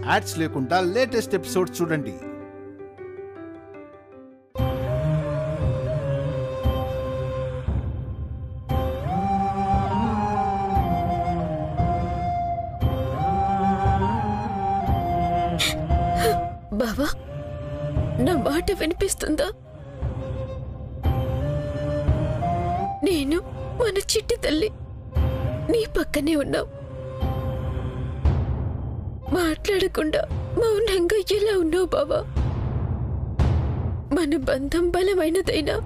Ads లేకుండా latest episode చూడండి. బావా, నా మాట వినిపిస్తుందా? నేను మన చిట్టి తల్లి నీ పక్కనే ఉన్నావు. మాట్లాడకుండా మౌనంగా ఎలా ఉన్నావు బావా? మన బంధం బలమైనదైనా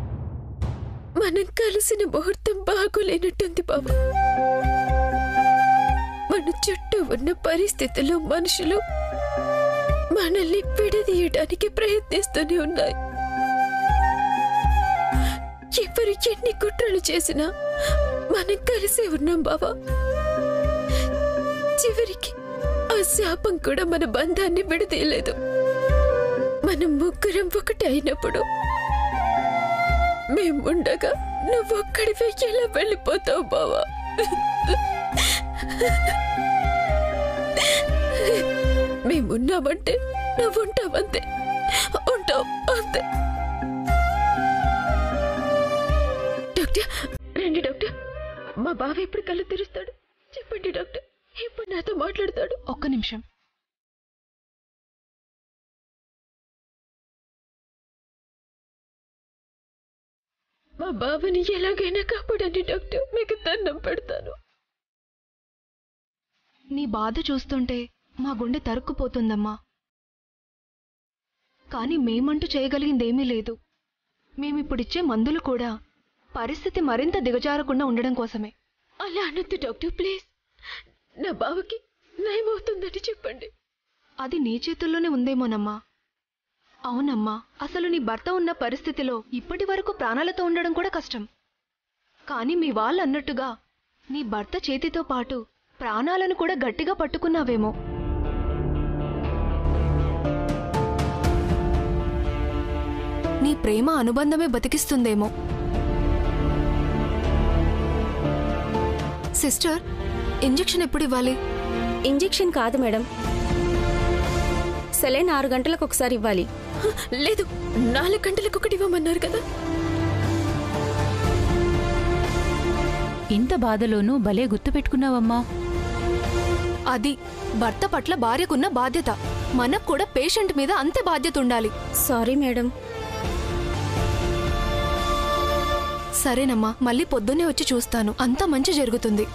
మనం కలిసిన ముహూర్తం బాగోలేనట్టుంది బావా. మన చుట్టూ ఉన్న పరిస్థితులు, మనుషులు మనల్ని విడదీయడానికి ప్రయత్నిస్తూనే ఉన్నాయి. ఎవరు ఎన్ని కుట్రలు చేసినా మనం కలిసే ఉన్నాం బావా. చివరికి ఆ శాపం కూడా మన బంధాన్ని విడదీయలేదు. మనం ముగ్గురం ఒకటి అయినప్పుడు మేముండగా నువ్వొక్కడివే ఎలా వెళ్ళిపోతావు బావా? మేమున్నామంటే నువ్వుంటావంతే, ఉంటావు అంతే. డాక్టర్ రండి డాక్టర్, మా బావ ఎప్పుడు కళ్ళు తెరుస్తాడు చెప్పండి డాక్టర్, ఎప్పుడు నాతో మాట్లాడతాడు? ఒక్క నిమిషం. మా బావని ఎలాగైనా కాపాడండి డాక్టర్, మీకు దండం పెడతాను. నీ బాధ చూస్తుంటే మా గుండె తరుక్కుపోతుందమ్మా. కానీ మేమంటూ చేయగలిగిందేమీ లేదు. మేమిప్పుడిచ్చే మందులు కూడా పరిస్థితి మరింత దిగజారకుండా ఉండడం కోసమే. అలా అనొద్దు డాక్టర్ ప్లీజ్. నా బావకి నయమవుతుందని చెప్పండి. అది నీ చేతుల్లోనే ఉందేమోనమ్మా. అవునమ్మా, అసలు నీ భర్త ఉన్న పరిస్థితిలో ఇప్పటి వరకు ప్రాణాలతో ఉండడం కూడా కష్టం. కానీ మీ వాళ్ళు అన్నట్టుగా నీ భర్త చేతితో పాటు ప్రాణాలను కూడా గట్టిగా పట్టుకున్నావేమో. నీ ప్రేమ అనుబంధమే బతికిస్తుందేమో. సిస్టర్, ఇంజెక్షన్ ఎప్పుడు ఇవ్వాలి? ఇంజెక్షన్ కాదు మేడం, సెలైన్ 6 గంటలకు ఒకసారి ఇవ్వాలి. లేదు, 4 గంటలకు ఒకటి ఇవ్వమన్నారు కదా. ఇంత బాధలోనూ భలే గుర్తుపెట్టుకున్నావమ్మా. అది భర్త పట్ల భార్యకున్న బాధ్యత. మనకు కూడా పేషెంట్ మీద అంతే బాధ్యత ఉండాలి. Sorry madam. సరేనమ్మా, మళ్ళీ పొద్దున్నే వచ్చి చూస్తాను. అంతా మంచి జరుగుతుంది.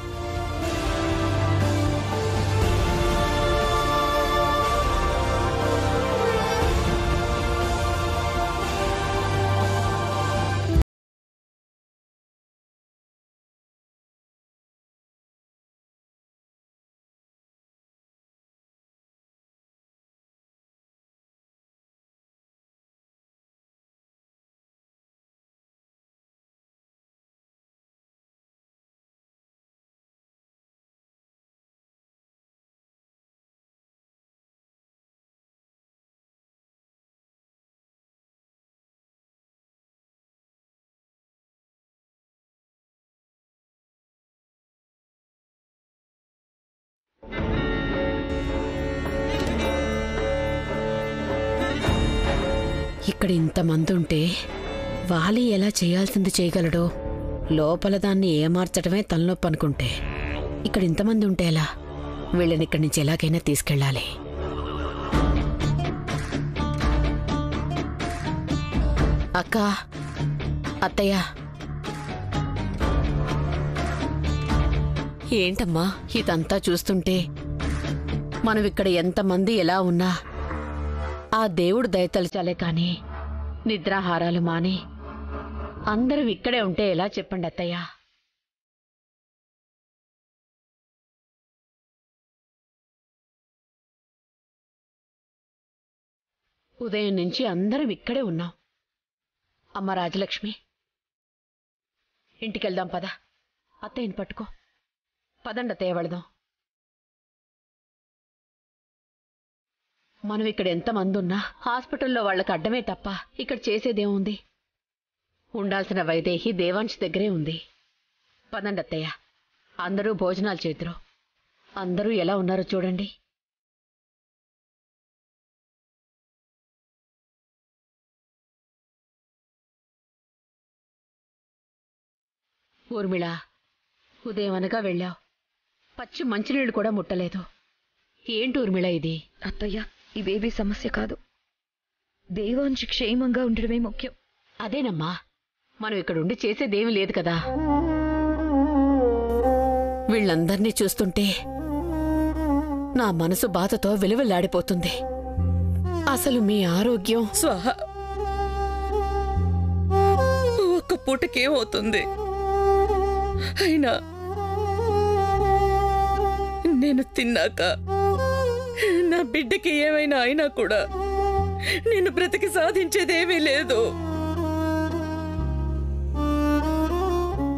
ఇక్కడ ఇంతమంది ఉంటే వాలి ఎలా చేయాల్సింది చేయగలడో, లోపల దాన్ని ఏమార్చడమే తలనొప్పి అనుకుంటే ఇక్కడ ఇంతమంది ఉంటే ఎలా? వీళ్ళని ఇక్కడి నుంచి ఎలాగైనా తీసుకెళ్ళాలి. అక్క, అత్తయ్య, ఏంటమ్మా ఇదంతా చూస్తుంటే? మనం ఇక్కడ ఎంతమంది ఎలా ఉన్నా ఆ దేవుడు దయతలచాలే కాని నిద్రాహారాలు మాని అందరూ ఇక్కడే ఉంటే ఎలా చెప్పండి అత్తయ్య? ఉదయం నుంచి అందరం ఇక్కడే ఉన్నాం. అమ్మ రాజలక్ష్మి, ఇంటికెళ్దాం పద. అత్తయ్యని పట్టుకో, పదండి అత్తయ్య వెళదాం. మనం ఇక్కడ ఎంతమంది ఉన్నా హాస్పిటల్లో వాళ్ళకి అడ్డమే తప్ప ఇక్కడ చేసేదేముంది? ఉండాల్సిన వైదేహి దేవాంశ్ దగ్గరే ఉంది. పదండి అత్తయ్య, అందరూ భోజనాలు చేతురు. అందరూ ఎలా ఉన్నారో చూడండి. ఊర్మిళ, ఉదయం అనగా వెళ్ళావు, పచ్చి మంచినీళ్ళు కూడా ముట్టలేదు. ఏంటి ఊర్మిళ ఇది? అత్తయ్య, ఇవేవీ సమస్య కాదు. దేవాంశ్ క్షేమంగా ఉండడమే ముఖ్యం. అదేనమ్మా, మనం ఇక్కడుండి చేసేదేమీ లేదు కదా. వీళ్ళందర్నీ చూస్తుంటే నా మనసు బాధతో విలువెల్లాడిపోతుంది. అసలు మీ ఆరోగ్యం స్వాహ, ఒక్క పూటకేమవుతుంది? అయినా నేను తిన్నాక నా బిడ్డకి ఏమైనా అయినా కూడా నేను బ్రతికి సాధించేదేమీ లేదు.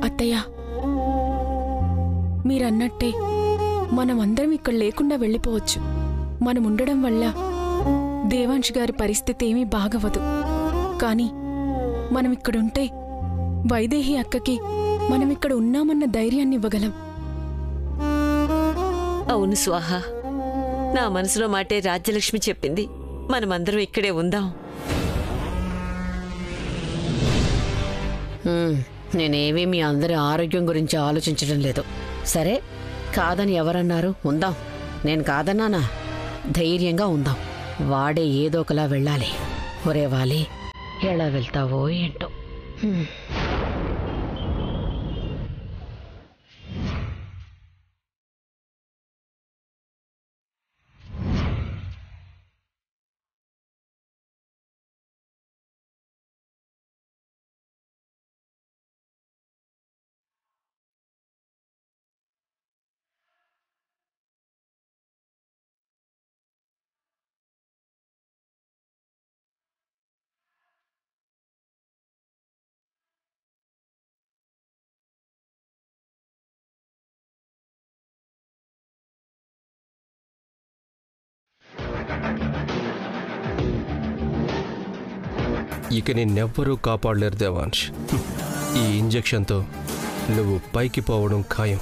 అత్తయ్య, మీరన్నట్టే మనమందరం ఇక్కడ లేకుండా వెళ్ళిపోవచ్చు. మనం ఉండడం వల్ల దేవాంశ్ గారి పరిస్థితి ఏమీ బాగవదు. కానీ మనం ఇక్కడుంటే వైదేహి అక్కకి మనం ఇక్కడ ఉన్నామన్న ధైర్యాన్ని ఇవ్వగలం. అవును స్వాహ, నా మనసులో మాటే రాజ్యలక్ష్మి చెప్పింది. మనమందరం ఇక్కడే ఉందాం. నేనేమీ మీ అందరి ఆరోగ్యం గురించి ఆలోచించడం లేదు. సరే, కాదని ఎవరన్నారు? ఉందాం. నేను కాదన్నానా? ధైర్యంగా ఉందాం. వాడే ఏదో ఒకలా వెళ్ళాలి. ఒరే వాలి, ఎలా వెళ్తావో ఏంటో. ఇక నిన్నెవ్వరూ కాపాడలేరు దేవాంశ్. ఈ ఇంజెక్షన్తో నువ్వు పైకి పోవడం ఖాయం.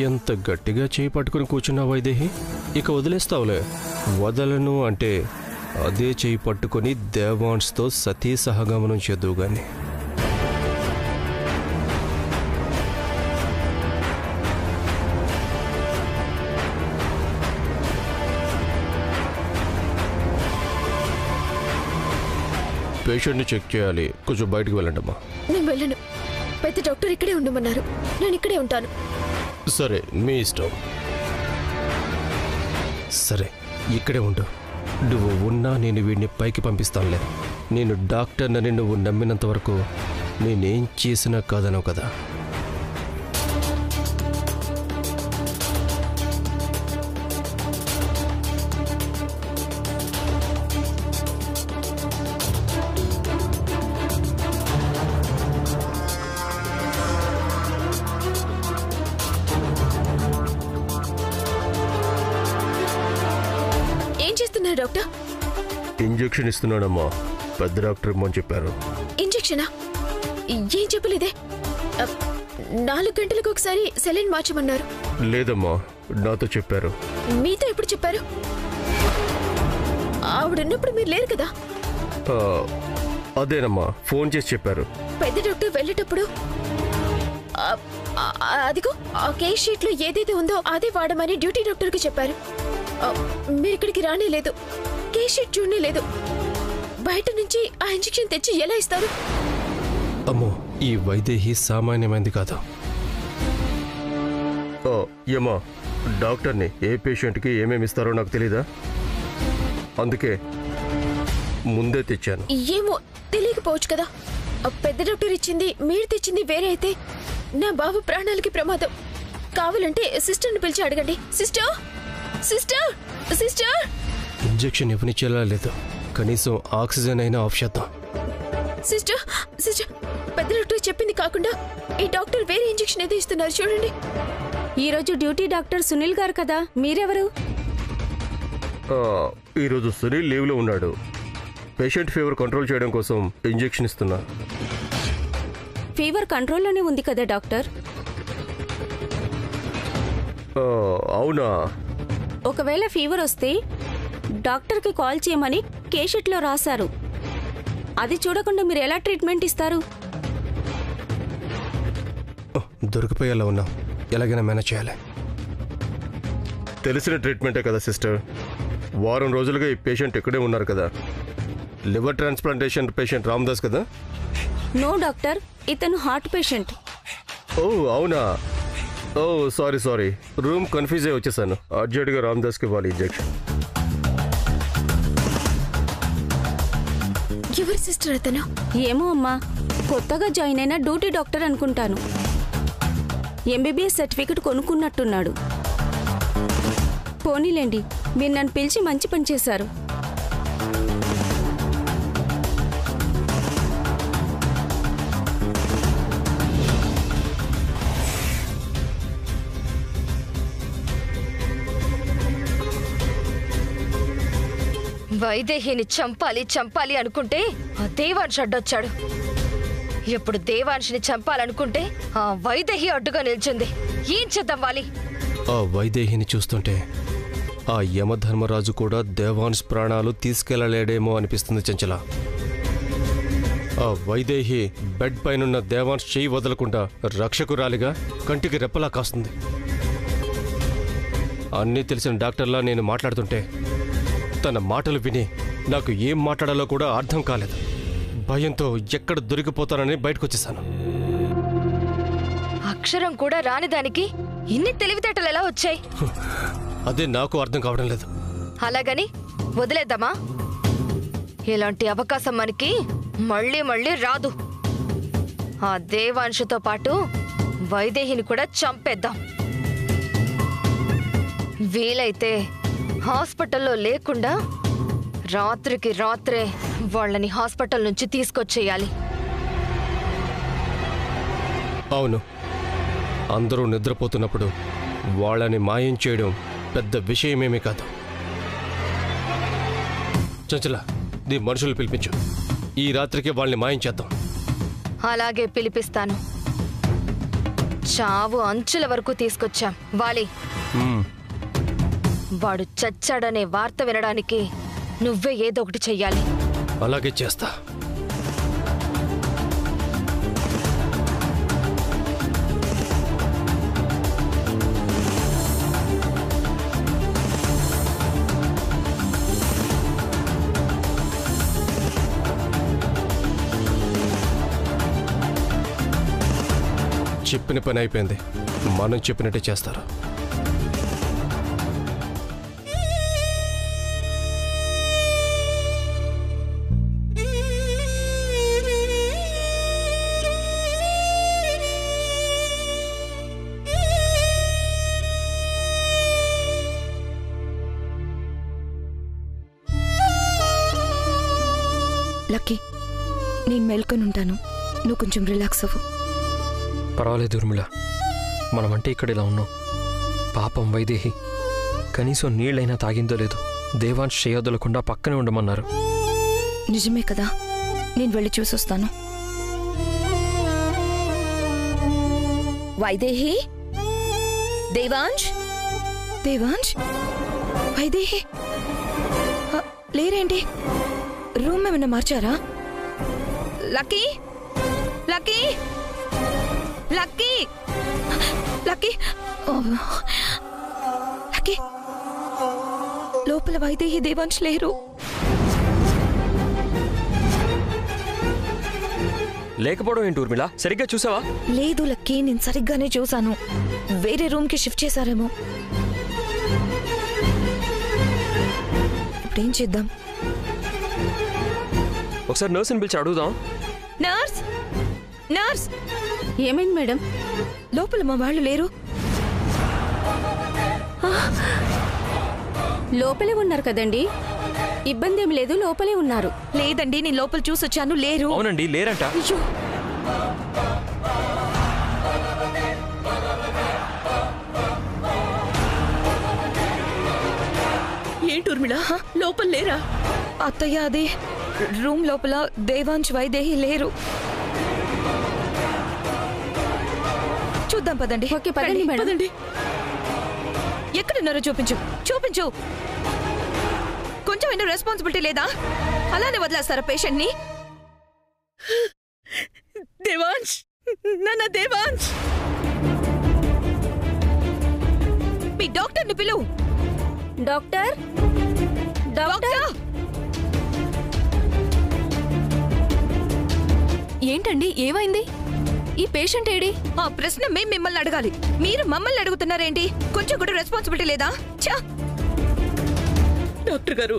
ఎంత గట్టిగా చేయి పట్టుకుని కూర్చున్నావు వైదేహి. ఇక వదిలేస్తావులే. వదలను అంటే అదే చేయి పట్టుకుని దేవాంశ్తో సతీ సహగమనం చేద్దువు గాని. పేషెంట్ని చెక్ చేయాలి. కొంచెం బయటికి వెళ్ళండి అమ్మా. నేను వెళ్ళను. పెద్ద డాక్టర్ ఇక్కడే ఉండమన్నారు. నేను ఇక్కడే ఉంటాను. సరే, మీ ఇష్టం. సరే, ఇక్కడే ఉండు. నువ్వు ఉన్నా నేను వీడిని పైకి పంపిస్తానులే. నేను డాక్టర్నని నువ్వు నమ్మినంత వరకు నేనేం చేసినా కాదనవు కదా. డాక్టర్, ఇంజెక్షన్ ఇస్తున్నాడమ్మా. పెద్ద డాక్టర్ ఇమ్మని చెప్పారు. ఇంజెక్షనా? ఏం చెప్పలేదే. 4 గంటలకు ఒకసారి సెలైన్ మార్చమన్నారు. లేదమ్మా, నాతో చెప్పారు. మీతో ఎప్పుడు చెప్పారు? ఆవిడున్నప్పుడు మీరు లేరు కదా. అదేనమ్మా, ఫోన్ చేసి చెప్పారు. పెద్ద డాక్టర్ వెళ్ళేటప్పుడు అదిగో ఆ కేస్ షీట్ లో ఏదైతే ఉందో అదే వాడమని డ్యూటీ డాక్టర్ కి చెప్పారు. మీరు ఇక్కడికి రానే లేదు, కేస్ షీట్ చూడనే లేదు. బయట నుంచి ఆ ఇంజెక్షన్ తెచ్చి ఎలా ఇస్తారు? అమ్మో, ఈ వైదేహి సామాన్యమైంది కాదు. ఏమా, డాక్టర్ని ఏ పేషెంట్కి ఏమేమి ఇస్తారో నాకు తెలీదా? అందుకే ముందే తెచ్చాను. ఏమో తెలియకపోవచ్చు కదా. పెద్ద డాక్టర్ ఇచ్చింది మీరు తెచ్చింది వేరే అయితే నా బాబు ప్రాణాలకి ప్రమాదం. కావాలంటే సిస్టర్ని పిలిచి అడగండి. Sister, sister, sister. ఇంజెక్షన్ ఇవ్వనిచ్చేలా లేదు. కనీసం ఆక్సిజన్ అయినా ఆఫ్ చేద్దాం. సిస్టర్, సిస్టర్, పెద్ద డాక్టర్ చెప్పింది కాకుండా ఈ డాక్టర్ వేరే ఇంజెక్షన్ ఏదో ఇస్తున్నారు చూడండి. ఈరోజు డ్యూటీ డాక్టర్ సునీల్ గారు కదా, మీరెవరు? ఈరోజు సునీల్ లీవ్లో ఉన్నాడు. పేషెంట్ ఫీవర్ కంట్రోల్ చేయడం కోసం ఇంజెక్షన్ ఇస్తున్నా. ఫీవర్ కంట్రోల్లోనే ఉంది కదా డాక్టర్? అవునా? ఒకవేళ ఫీవర్ వస్తే డాక్టర్కి కాల్ చేయమని ఏ షీట్లో రాశారు. అది చూడకుండా మీరు ఎలా ట్రీట్మెంట్ ఇస్తారు? దొరికిపోయేలా ఉన్నాం, ఎలాగైనా మేనేజ్ చేయాలి. తెలిసిన ట్రీట్మెంటే కదా సిస్టర్. వారం రోజులుగా ఈ పేషెంట్ ఇక్కడే ఉన్నారు కదా. లివర్ ట్రాన్స్ప్లాంటేషన్ పేషెంట్ రామ్దాస్ కదా? నో డాక్టర్, ఇతను హార్ట్ పేషెంట్. ఓ అవునా? ఓ సారీ, రూమ్ కన్ఫ్యూజ్ అయ్యి వచ్చేసాను. అర్జెంట్గా రామ్దాస్కి ఇవ్వాలి ఇంజెక్షన్. ఎవరి సిస్టర్ అతను? ఏమో అమ్మా, కొత్తగా జాయిన్ అయిన డ్యూటీ డాక్టర్ అనుకుంటాను. ఎంబీబీఎస్ సర్టిఫికెట్ కొనుక్కున్నట్టున్నాడు. పోనీలేండి, మీరు నన్ను పిలిచి మంచి పని చేశారు. వైదేహిని చంపాలి అనుకుంటే ఆ దేవాంశ్ అడ్డొచ్చాడు. ఇప్పుడు దేవాంశిని చంపాలనుకుంటే ఆ వైదేహి అడ్డుగా నిల్చుంది. ఏం చేద్దాం వాలి? ఆ వైదేహిని చూస్తుంటే ఆ యమధర్మరాజు కూడా దేవాంశ్ ప్రాణాలు తీసుకెళ్లలేడేమో అనిపిస్తుంది చంచల. ఆ వైదేహి బెడ్ పైనున్న దేవాంశ్ చేయి వదలకుండా రక్షకురాలిగా కంటికి రెప్పలా కాస్తుంది. అన్నీ తెలిసిన డాక్టర్లా నేను మాట్లాడుతుంటే తన మాటలు విని నాకు ఏం మాట్లాడాలో కూడా అర్థం కాలేదు. భయంతో ఎక్కడ దొరికిపోతానని బయటకొచ్చేసాను. అక్షరం కూడా రాని దానికి ఇన్ని తెలివితేటలు ఎలా వచ్చాయి? అదే నాకు అర్థం కావడం లేదు. అలాగని వదిలేద్దామా? ఇలాంటి అవకాశం మనకి మళ్ళీ రాదు. ఆ దేవాంశతో పాటు వైదేహిని కూడా చంపేద్దాం. వీలైతే హాస్పిటల్లో లేకుండా రాత్రికి రాత్రే వాళ్ళని హాస్పిటల్ నుంచి తీసుకొచ్చేయాలి. అవును, అందరూ నిద్రపోతున్నప్పుడు వాళ్ళని మాయం చేయడం పెద్ద విషయమేమీ కాదు. చంచల, నీ మనుషులు పిలిపించు. ఈ రాత్రికి వాళ్ళని మాయం చేద్దాం. అలాగే పిలిపిస్తాను. చావు అంచుల వరకు తీసుకొచ్చాం వాలి. వాడు చచ్చాడనే వార్త వినడానికి నువ్వే ఏదో ఒకటి చెయ్యాలి. అలాగే చేస్తా. చెప్పిన పని అయిపోయింది. మనం చెప్పినట్టే చేస్తారు. లక్కీ, నేను మేల్కొని ఉంటాను. నువ్వు కొంచెం రిలాక్స్ అవ్వు. పర్వాలేదు ఉర్మిళ, మనమంటే ఇక్కడ ఇలా ఉన్నాం. పాపం వైదేహి కనీసం నీళ్ళైనా తాగిందో లేదో. దేవాంశ్ చేయొద్దలకుండా పక్కనే ఉండమన్నారు. నిజమే కదా, నేను వెళ్ళి చూసొస్తాను. వైదేహి, దేవాంశ్, వైదేహి లేరేంటి? రూమ్ ఏమైనా మార్చారా? Lucky, Lucky, Lucky, Lucky, Lucky, లోపల వైదేహి దేవాంశ్ లేరు. లేకపోవడం ఏంటి ఊర్మిళ? సరిగ్గా చూసావా? లేదు లక్కీ, నేను సరిగ్గానే చూశాను. వేరే రూమ్ కి షిఫ్ట్ చేశారేమో. ఇప్పుడేం చేద్దాం? ఒకసారి నర్సుని పిలిచి అడుగుదాం. నర్స్, నర్స్, ఏమైంది మేడం? లోపల మా వాళ్ళు లేరు. లోపలే ఉన్నారు కదండి, ఇబ్బంది ఏమి లేదు, లోపలే ఉన్నారు. లేదండి, నేను లోపల చూసొచ్చాను, లేరు. అవునండి, లేరంట. అయ్యో, ఏంటి ఊర్మిళ, లోపల లేరా? అత్తయ్య, అదే రూమ్ లోపల దేవాంశ్ వైదేహి లేరు. చూద్దాం పదండి. ఓకే పదండి మేడం. పదండి. ఎక్కడున్నారో చూపించు, చూపించు. కొంచెమైనా రెస్పాన్సిబిలిటీ లేదా? అలానే వదిలేస్తారా పేషెంట్ని? దేవాంశ్, నాన్న దేవాంశ్, మీ డాక్టర్ని పిలువు. Doctor, doctor. ఏంటండి, ఏమైంది? ఈ పేషెంట్ ఏడి? ఆ ప్రశ్న మేం మిమ్మల్ని అడగాలి, మీరు మమ్మల్ని అడుగుతున్నారేంటి? కొంచెం కూడా రెస్పాన్సిబిలిటీ లేదా? ఛా! డాక్టర్ గారు,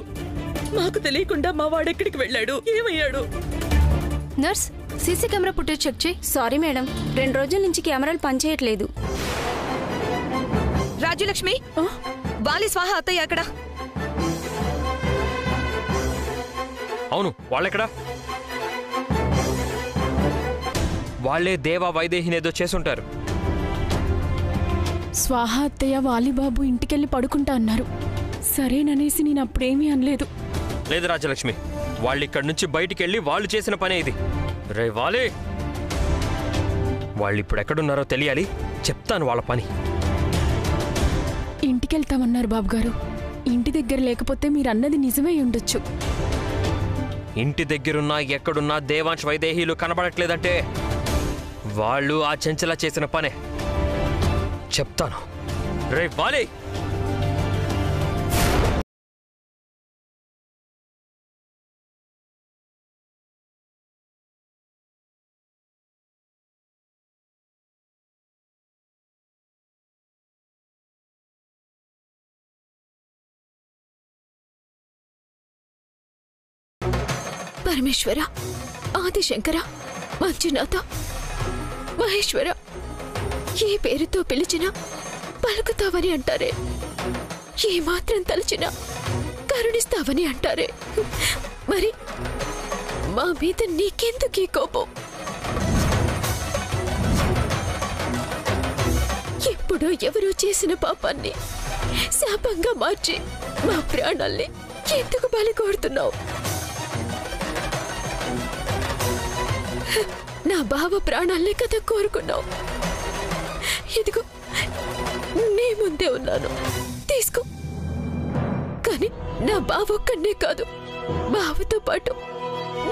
మాకు తెలియకుండా మా వాడెక్కడికి వెళ్ళాడు? ఏమయ్యాడు? Nurse, CC camera footage check చేయి. సారీ మేడం, 2 రోజుల నుంచి కెమెరాలు పనిచేయట్లేదు. రాజ్యలక్ష్మి, వాలి స్వాహ అత్తయ్య అక్కడ. అవును, వాళ్ళెక్కడా? వాళ్లే దేవా వైదేహినేదో చేసుంటారు. స్వాహ అత్తయ్య వాలిబాబు ఇంటికెళ్ళి పడుకుంటా అన్నారు. సరేననేసి నేను అప్పుడేమీ అనలేదు. లేదు రాజలక్ష్మి, వాళ్ళిక్కడి నుంచి బయటికెళ్ళి వాళ్ళు చేసిన పనే ఇది. రే వాలి, వాళ్ళిప్పుడు ఎక్కడున్నారో తెలియాలి. చెప్తాను వాళ్ళ పని. ఇంటికెళ్తామన్నారు బాబుగారు. ఇంటి దగ్గర లేకపోతే మీరన్నది నిజమే ఉండొచ్చు. ఇంటి దగ్గరున్నా ఎక్కడున్నా దేవాంశ్ వైదేహీలు కనబడట్లేదంటే వాళ్ళు ఆ చెంచలా చేసిన పనే. చెప్తాను. రే వాలి, పరమేశ్వర, ఆదిశంకర, మంజునాథ, మహేశ్వర, ఏ పేరుతో పిలిచినా పలుకుతావని అంటారే, ఏ మాత్రం తలచినా కరుణిస్తావని అంటారే. మరి మా మీద నీకెందుకీ కోపం? ఎప్పుడో ఎవరో చేసిన పాపాన్ని శాపంగా మార్చి మా ప్రాణాల్ని ఎందుకు బలి కోరుతున్నావు? నా బావ ప్రాణాలే కదా కోరుకున్నావు. ఇదిగో నీ ముందే ఉన్నాను, తీసుకో. కానీ నా బావ ఒక్కడే కాదు, బావతో పాటు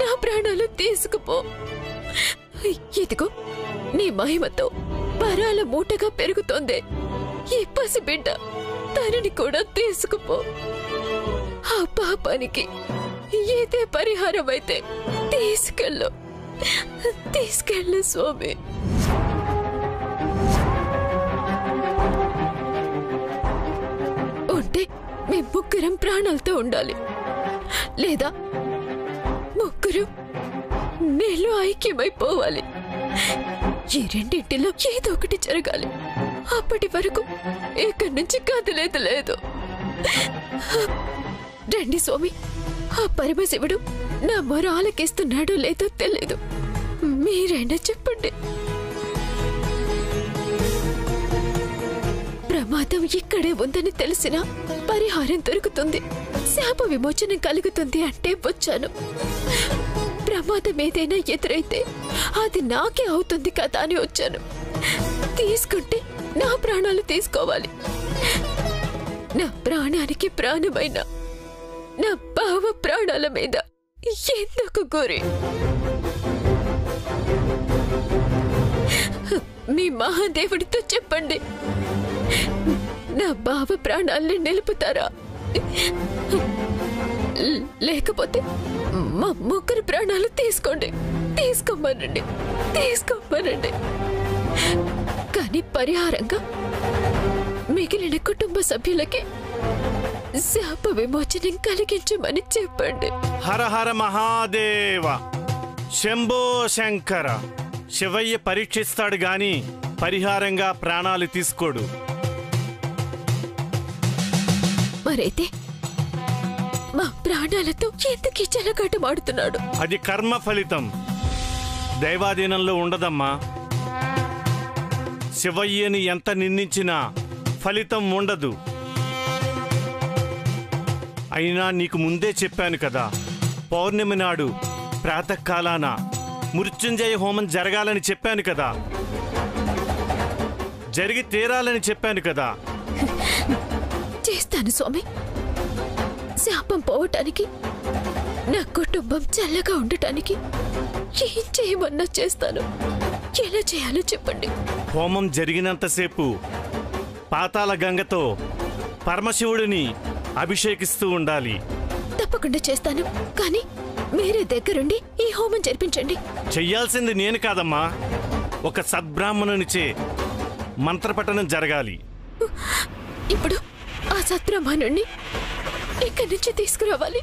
నా ప్రాణాలు తీసుకుపో. ఇదిగో నీ మహిమతో పరాల మూటగా పెరుగుతోందే ఈ పసిబిడ్డ, తనని కూడా తీసుకుపో. ఆ పాపానికి ఏదే పరిహారం అయితే తీసుకెళ్ళు, తీసుకెళ్ళు స్వామి. ఉంటే మీ ముగ్గురం ప్రాణాలతో ఉండాలి, లేదా ముగ్గురు నీళ్ళు ఐక్యమైపోవాలి. ఈ రెండింటిలో ఏదో ఒకటి జరగాలి. అప్పటి వరకు ఇక్కడి నుంచి కదలేదు లేదు. రండి స్వామి, ఆ పరమశివుడు నా మొర ఆలకిస్తున్నాడో లేదో తెలీదు, మీరైనా చెప్పండి. ప్రమాదం ఇక్కడే ఉందని తెలిసినా పరిహారం దొరుకుతుంది, శాప విమోచనం కలుగుతుంది అంటే వచ్చాను. ప్రమాదం ఏదైనా ఎదురైతే అది నాకే అవుతుంది కదా అని వచ్చాను. తీసుకుంటే నా ప్రాణాలు తీసుకోవాలి. నా ప్రాణానికి ప్రాణమైన నా బావ ప్రాణాల మీద ఎందుకు గురి? మీ మహాదేవుడితో చెప్పండి, నా బావ ప్రాణాల్ని నిలుపుతారా? లేకపోతే మా ముగ్గురు ప్రాణాలు తీసుకోండి, తీసుకోమనండి, తీసుకోమనండి. కానీ పరిహారంగా మిగిలిన కుటుంబ సభ్యులకి శాప విమోచనం కలిగించమని చెప్పండి. హర హర మహాదేవ, శంభో శంకర. శివయ్య పరీక్షిస్తాడు గాని పరిహారంగా ప్రాణాలు తీసుకోడు. మరైతే మా ప్రాణాలతో ఎందుకు చెలగాటమాడుతున్నాడు? అది కర్మ ఫలితం, దైవాధీనంలో ఉండదమ్మా. శివయ్యని ఎంత నిందించినా ఫలితం ఉండదు. అయినా నీకు ముందే చెప్పాను కదా, పౌర్ణమి నాడు ప్రాతకాలాన మృత్యుంజయ హోమం జరగాలని చెప్పాను కదా, జరిగి తీరాలని చెప్పాను కదా. చేస్తాను స్వామి, శాపం పోవటానికి, నా కుటుంబం చల్లగా ఉండటానికి ఏం చేయమన్నా చేస్తాను. ఎలా చేయాలో చెప్పండి. హోమం జరిగినంతసేపు పాతాళ గంగతో పరమశివుడిని అభిషేకిస్తూ ఉండాలి. తప్పకుండా చేస్తాను. కానీ మీరే దగ్గరుండి ఈ హోమం జరిపించండి. చెయ్యాల్సింది నేను కాదమ్మా, ఒక సద్బ్రాహ్మణునిచే మంత్రపఠనం జరగాలి. ఇప్పుడు ఆ సత్బ్రాహ్మణుణ్ణి ఇక్కడి నుంచి తీసుకురావాలి.